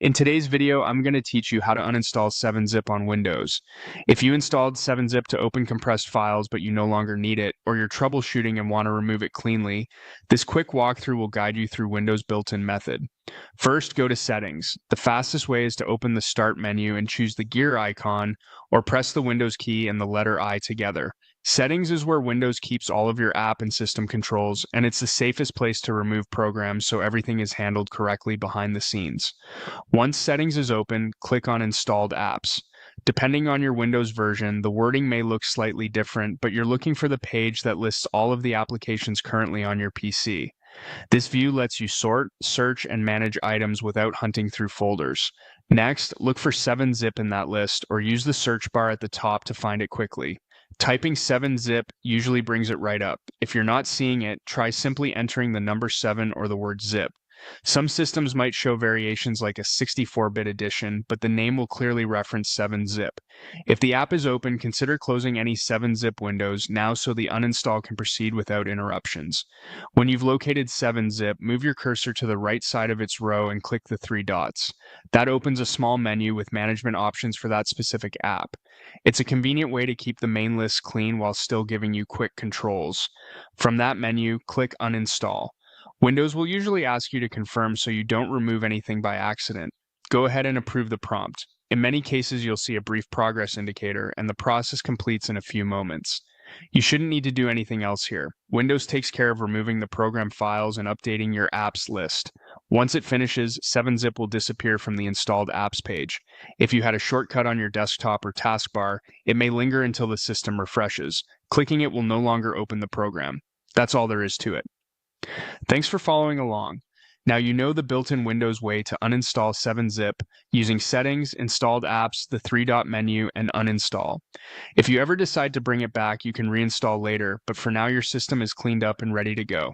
In today's video, I'm going to teach you how to uninstall 7-Zip on Windows. If you installed 7-Zip to open compressed files but you no longer need it, or you're troubleshooting and want to remove it cleanly, this quick walkthrough will guide you through Windows' built-in method. First, go to Settings. The fastest way is to open the Start menu and choose the gear icon, or press the Windows key and the letter I together. Settings is where Windows keeps all of your app and system controls, and it's the safest place to remove programs so everything is handled correctly behind the scenes. Once Settings is open, click on Installed Apps. Depending on your Windows version, the wording may look slightly different, but you're looking for the page that lists all of the applications currently on your PC. This view lets you sort, search, and manage items without hunting through folders. Next, look for 7-Zip in that list, or use the search bar at the top to find it quickly. Typing 7-Zip usually brings it right up. If you're not seeing it, try simply entering the number 7 or the word zip. Some systems might show variations like a 64-bit edition, but the name will clearly reference 7-Zip. If the app is open, consider closing any 7-Zip windows now so the uninstall can proceed without interruptions. When you've located 7-Zip, move your cursor to the right side of its row and click the three dots. That opens a small menu with management options for that specific app. It's a convenient way to keep the main list clean while still giving you quick controls. From that menu, click Uninstall. Windows will usually ask you to confirm so you don't remove anything by accident. Go ahead and approve the prompt. In many cases, you'll see a brief progress indicator, and the process completes in a few moments. You shouldn't need to do anything else here. Windows takes care of removing the program files and updating your apps list. Once it finishes, 7-Zip will disappear from the installed apps page. If you had a shortcut on your desktop or taskbar, it may linger until the system refreshes. Clicking it will no longer open the program. That's all there is to it. Thanks for following along. Now you know the built-in Windows way to uninstall 7-Zip using Settings, Installed Apps, the three-dot menu, and Uninstall. If you ever decide to bring it back, you can reinstall later, but for now your system is cleaned up and ready to go.